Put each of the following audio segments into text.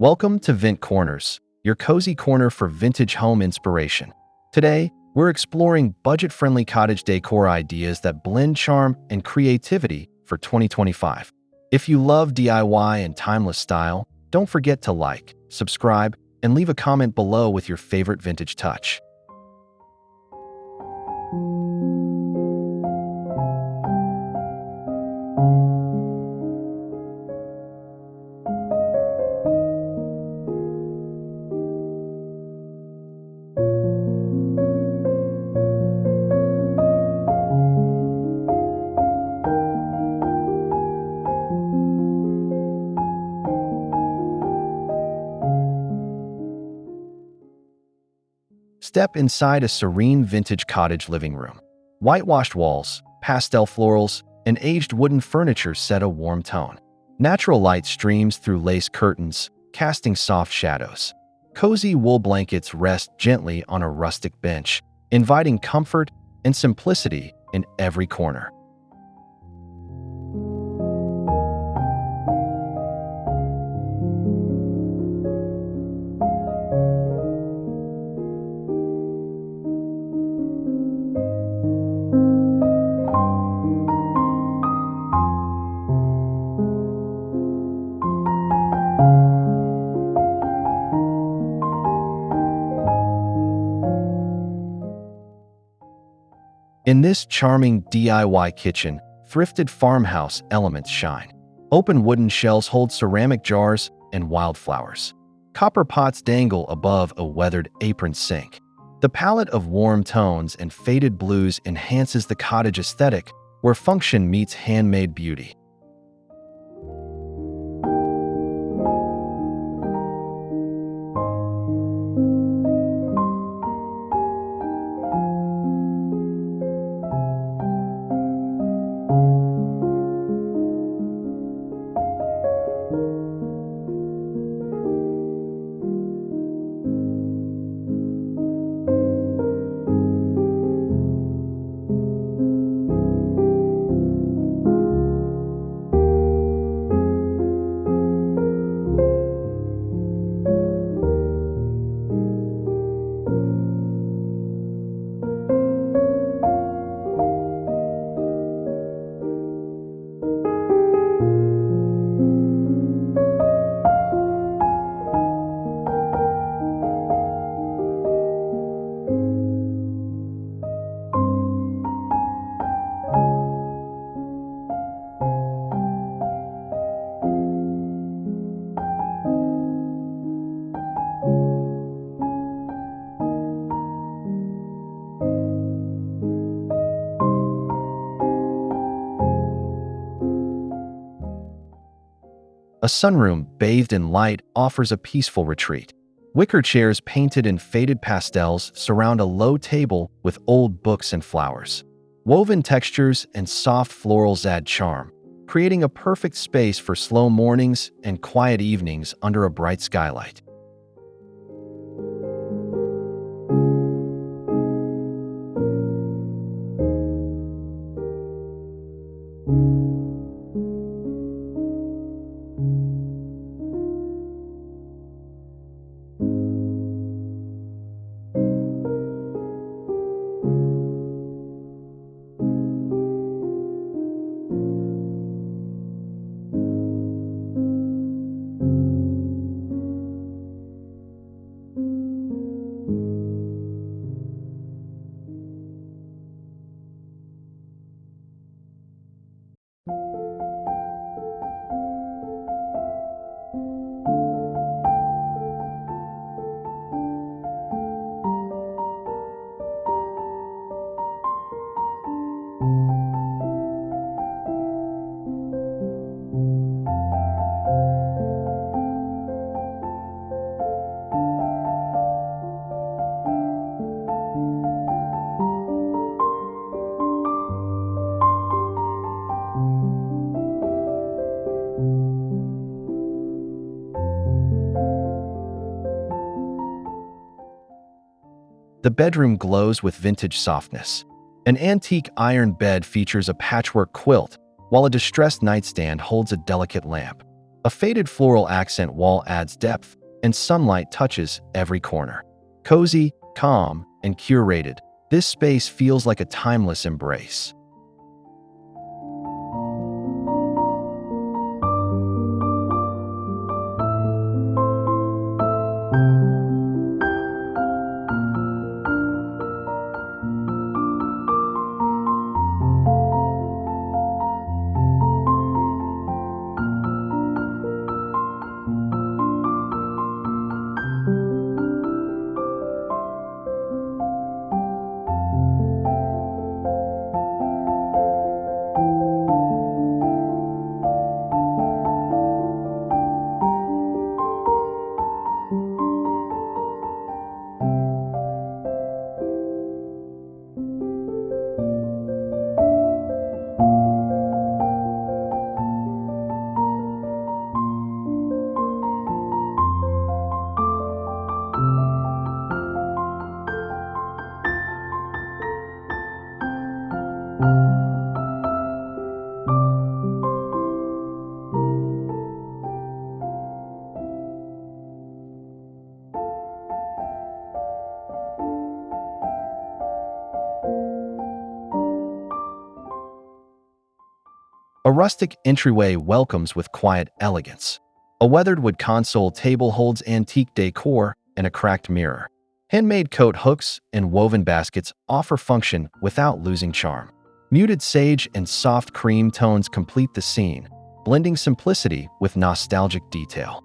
Welcome to Vint Corners, your cozy corner for vintage home inspiration. Today, we're exploring budget-friendly cottage decor ideas that blend charm and creativity for 2025. If you love DIY and timeless style, don't forget to like, subscribe, and leave a comment below with your favorite vintage touch. Step inside a serene vintage cottage living room. Whitewashed walls, pastel florals, and aged wooden furniture set a warm tone. Natural light streams through lace curtains, casting soft shadows. Cozy wool blankets rest gently on a rustic bench, inviting comfort and simplicity in every corner. In this charming DIY kitchen, thrifted farmhouse elements shine. Open wooden shelves hold ceramic jars and wildflowers. Copper pots dangle above a weathered apron sink. The palette of warm tones and faded blues enhances the cottage aesthetic, where function meets handmade beauty. A sunroom bathed in light offers a peaceful retreat. Wicker chairs painted in faded pastels surround a low table with old books and flowers. Woven textures and soft florals add charm, creating a perfect space for slow mornings and quiet evenings under a bright skylight. The bedroom glows with vintage softness. An antique iron bed features a patchwork quilt, while a distressed nightstand holds a delicate lamp. A faded floral accent wall adds depth, and sunlight touches every corner. Cozy, calm, and curated, this space feels like a timeless embrace. A rustic entryway welcomes with quiet elegance. A weathered wood console table holds antique decor and a cracked mirror. Handmade coat hooks and woven baskets offer function without losing charm. Muted sage and soft cream tones complete the scene, blending simplicity with nostalgic detail.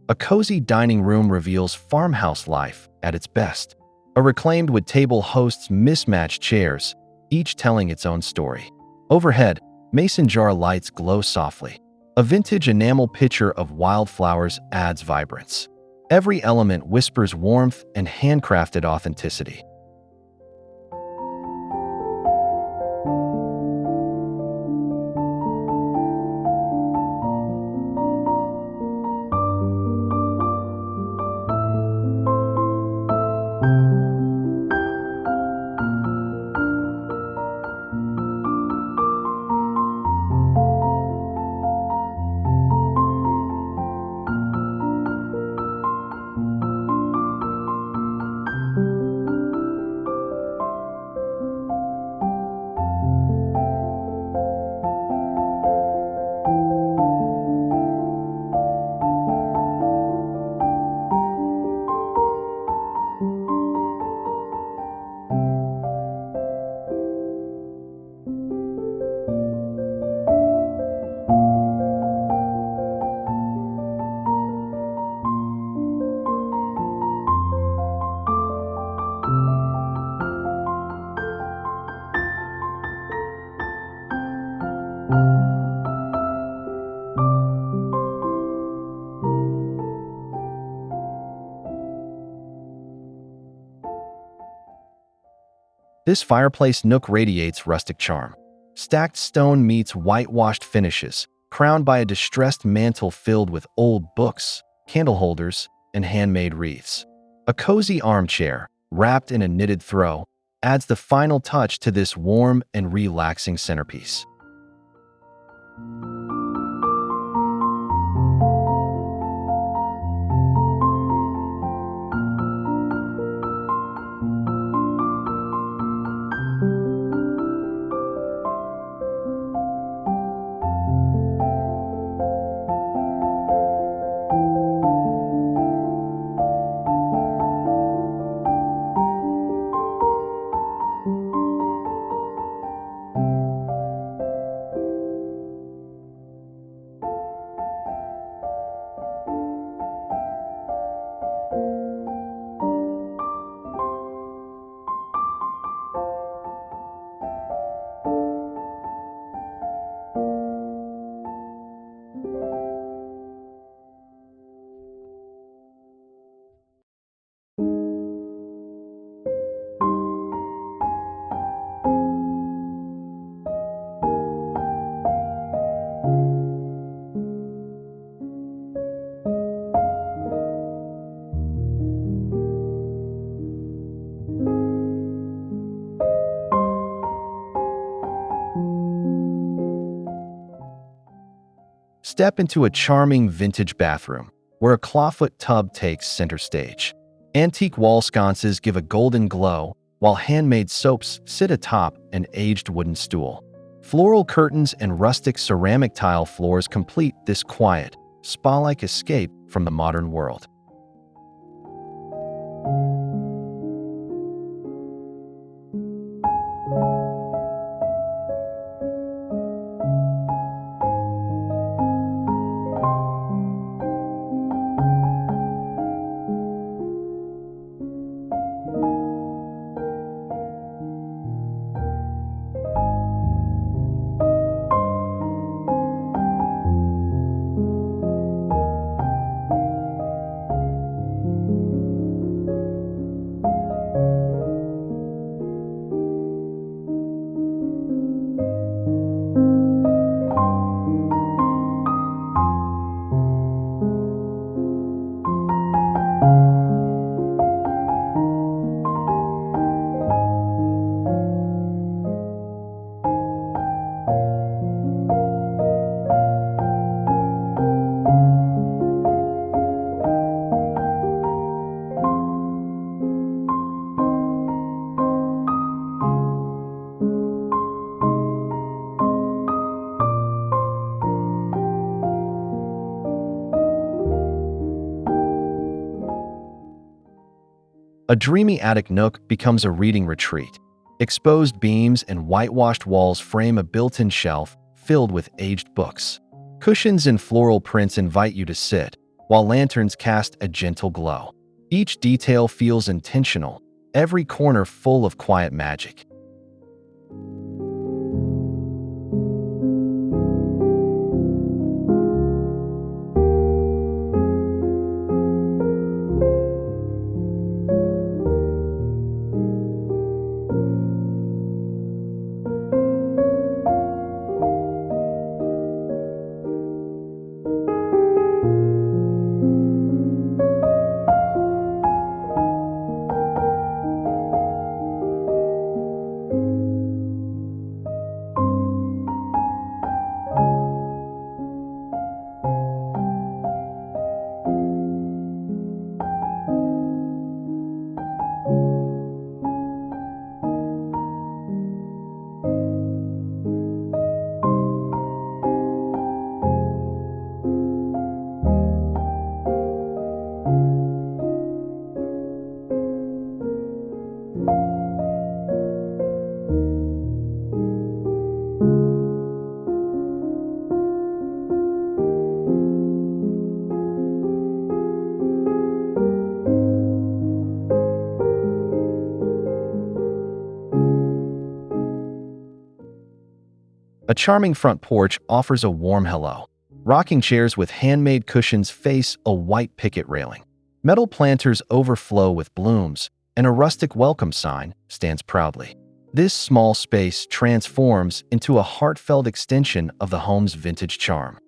A cozy dining room reveals farmhouse life at its best. A reclaimed wood table hosts mismatched chairs, each telling its own story. Overhead, mason jar lights glow softly. A vintage enamel pitcher of wildflowers adds vibrance. Every element whispers warmth and handcrafted authenticity. This fireplace nook radiates rustic charm. Stacked stone meets whitewashed finishes, crowned by a distressed mantle filled with old books, candle holders, and handmade wreaths. A cozy armchair, wrapped in a knitted throw, adds the final touch to this warm and relaxing centerpiece. Step into a charming vintage bathroom, where a clawfoot tub takes center stage. Antique wall sconces give a golden glow, while handmade soaps sit atop an aged wooden stool. Floral curtains and rustic ceramic tile floors complete this quiet, spa-like escape from the modern world. A dreamy attic nook becomes a reading retreat. Exposed beams and whitewashed walls frame a built-in shelf filled with aged books. Cushions and floral prints invite you to sit, while lanterns cast a gentle glow. Each detail feels intentional, every corner full of quiet magic. A charming front porch offers a warm hello. Rocking chairs with handmade cushions face a white picket railing. Metal planters overflow with blooms, and a rustic welcome sign stands proudly. This small space transforms into a heartfelt extension of the home's vintage charm.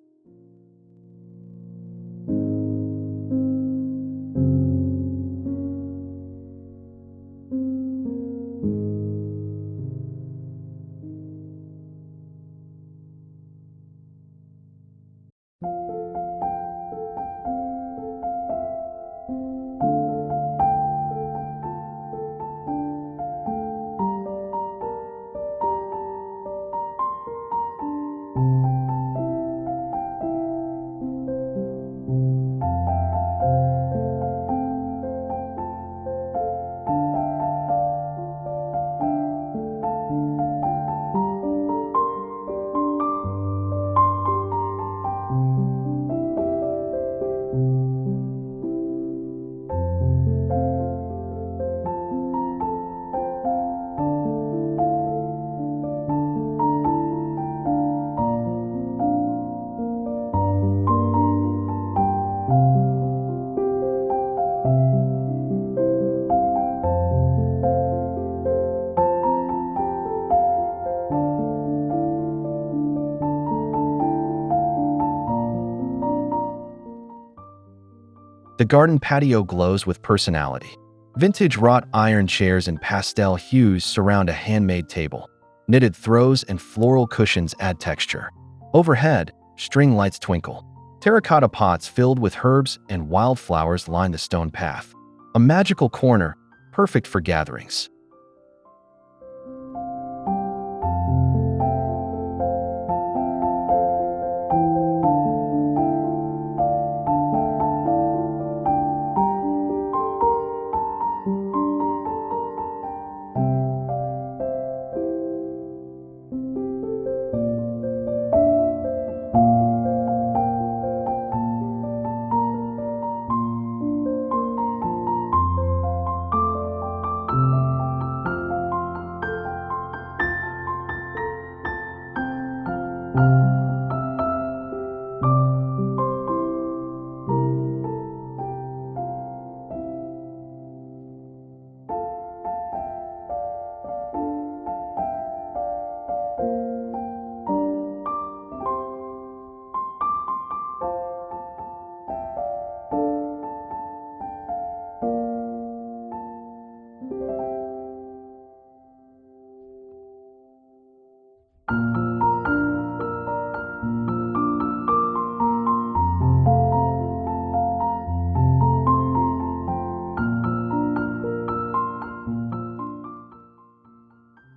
The garden patio glows with personality. Vintage wrought iron chairs and pastel hues surround a handmade table. Knitted throws and floral cushions add texture. Overhead, string lights twinkle. Terracotta pots filled with herbs and wildflowers line the stone path. A magical corner, perfect for gatherings.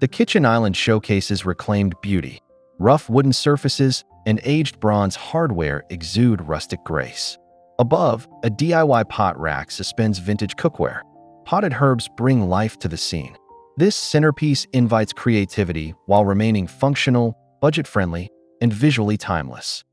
The kitchen island showcases reclaimed beauty. Rough wooden surfaces and aged bronze hardware exude rustic grace. Above, a DIY pot rack suspends vintage cookware. Potted herbs bring life to the scene. This centerpiece invites creativity while remaining functional, budget-friendly, and visually timeless.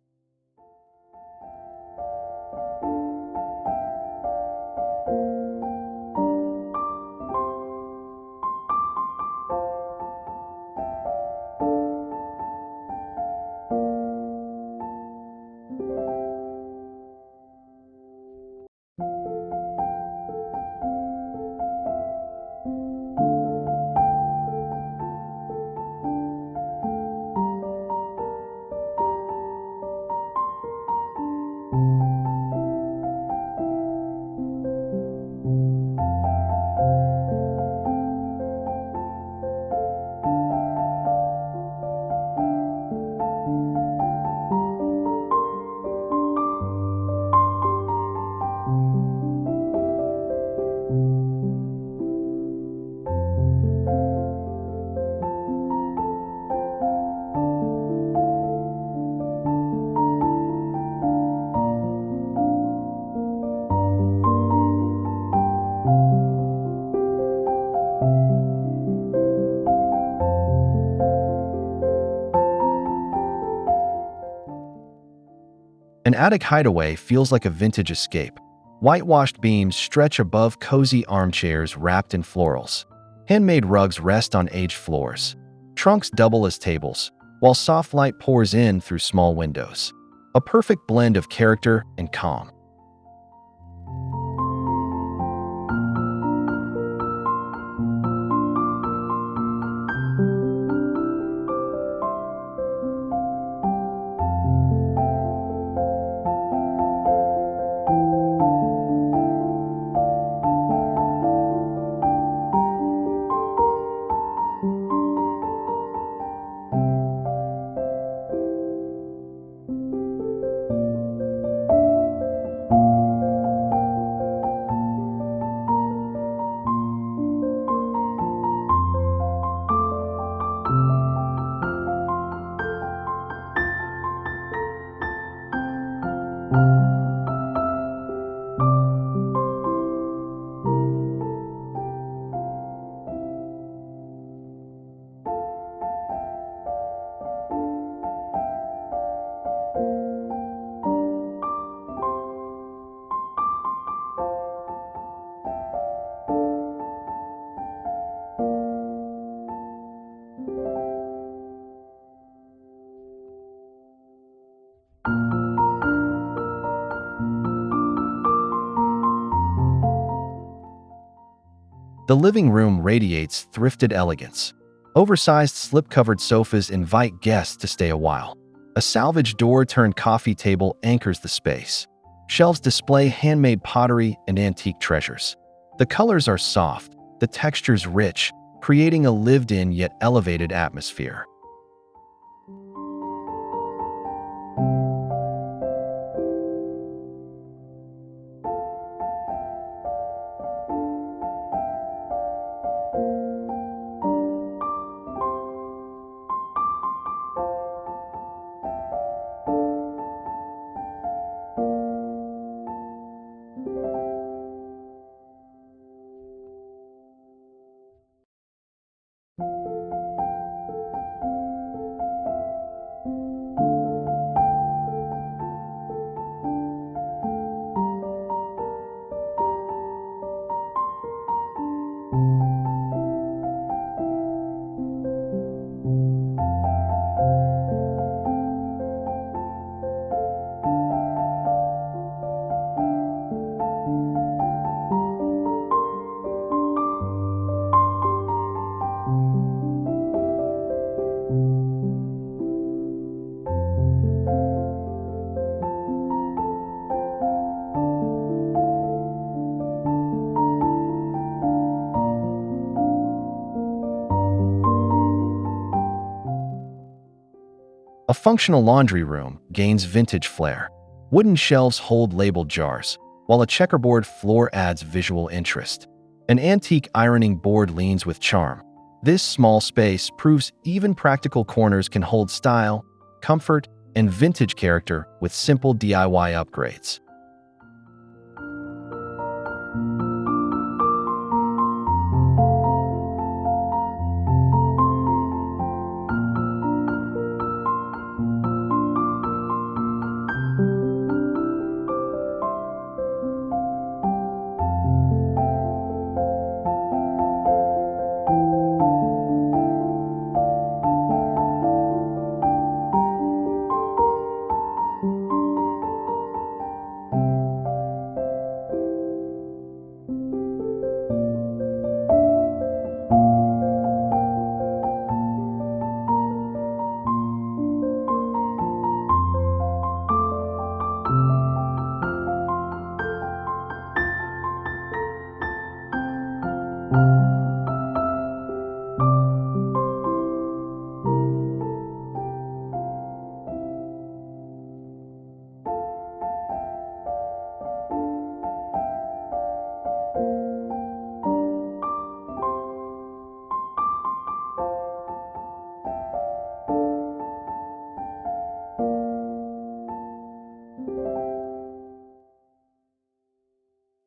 An attic hideaway feels like a vintage escape. Whitewashed beams stretch above cozy armchairs wrapped in florals. Handmade rugs rest on aged floors. Trunks double as tables, while soft light pours in through small windows. A perfect blend of character and calm. The living room radiates thrifted elegance. Oversized slip-covered sofas invite guests to stay a while. A salvage door-turned coffee table anchors the space. Shelves display handmade pottery and antique treasures. The colors are soft, the textures rich, creating a lived-in yet elevated atmosphere. A functional laundry room gains vintage flair. Wooden shelves hold labeled jars, while a checkerboard floor adds visual interest. An antique ironing board leans with charm. This small space proves even practical corners can hold style, comfort, and vintage character with simple DIY upgrades.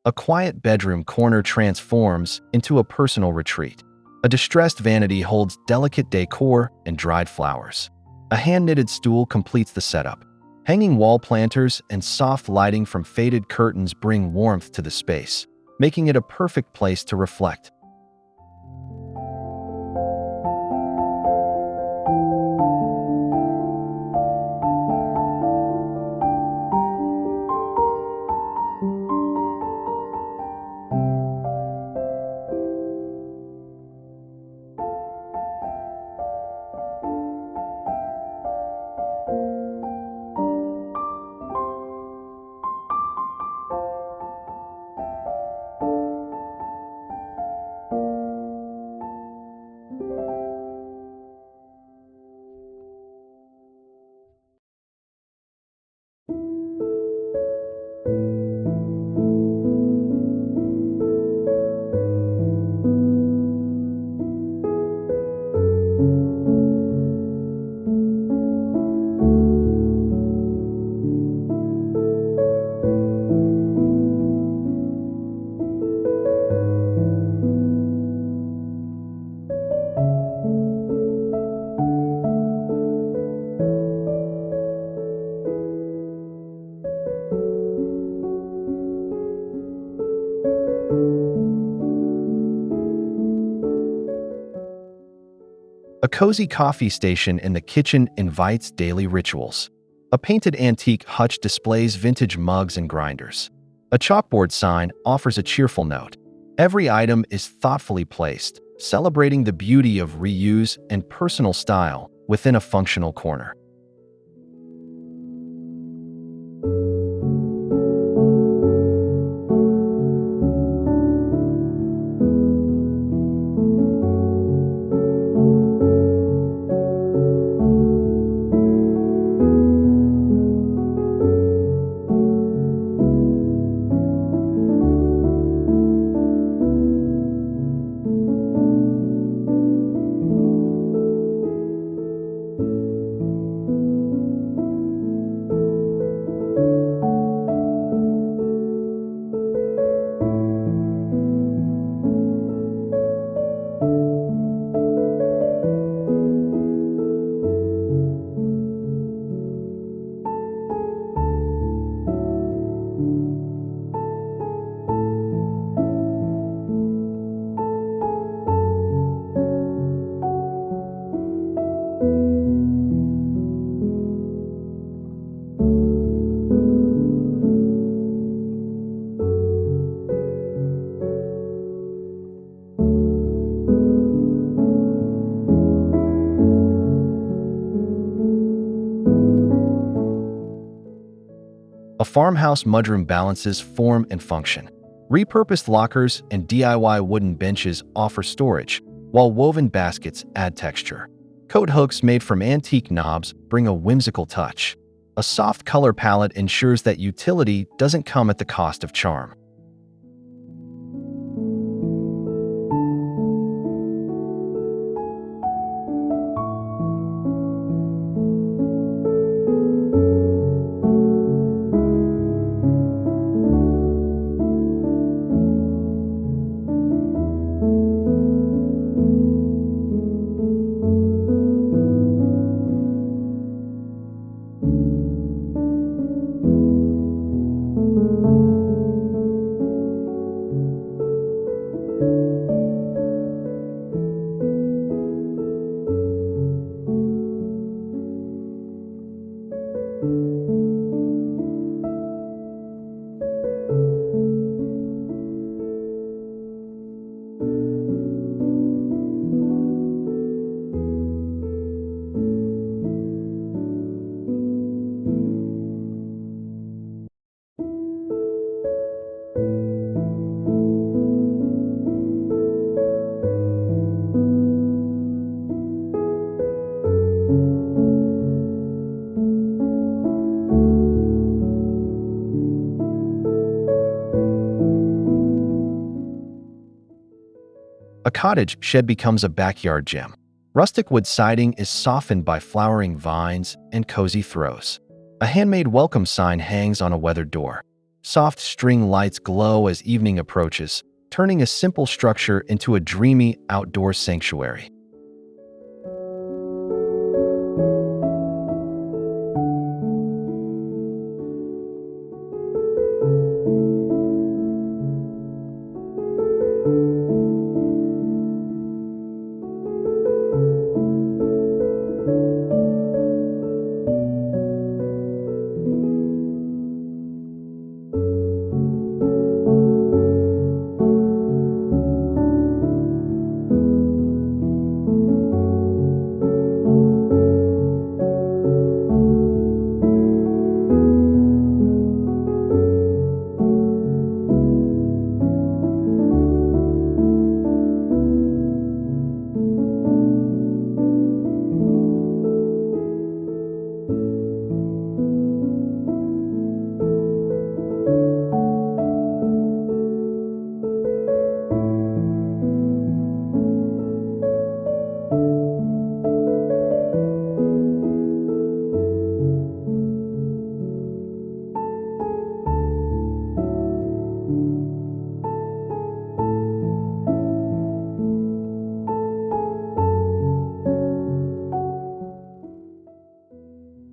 A quiet bedroom corner transforms into a personal retreat. A distressed vanity holds delicate decor and dried flowers. A hand-knitted stool completes the setup. Hanging wall planters and soft lighting from faded curtains bring warmth to the space, making it a perfect place to reflect. A cozy coffee station in the kitchen invites daily rituals. A painted antique hutch displays vintage mugs and grinders. A chalkboard sign offers a cheerful note. Every item is thoughtfully placed, celebrating the beauty of reuse and personal style within a functional corner. A farmhouse mudroom balances form and function. Repurposed lockers and DIY wooden benches offer storage, while woven baskets add texture. Coat hooks made from antique knobs bring a whimsical touch. A soft color palette ensures that utility doesn't come at the cost of charm. A cottage shed becomes a backyard gem. Rustic wood siding is softened by flowering vines and cozy throws. A handmade welcome sign hangs on a weathered door. Soft string lights glow as evening approaches, turning a simple structure into a dreamy outdoor sanctuary.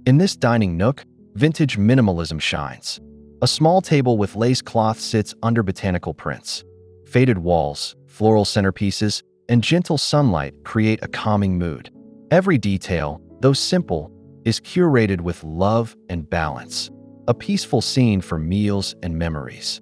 In this dining nook, vintage minimalism shines. A small table with lace cloth sits under botanical prints. Faded walls, floral centerpieces, and gentle sunlight create a calming mood. Every detail, though simple, is curated with love and balance. A peaceful scene for meals and memories.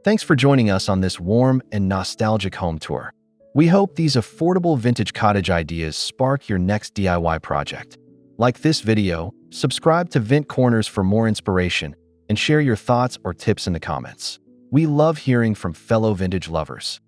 Thanks for joining us on this warm and nostalgic home tour. We hope these affordable vintage cottage ideas spark your next DIY project. Like this video, subscribe to Vint Corners for more inspiration, and share your thoughts or tips in the comments. We love hearing from fellow vintage lovers.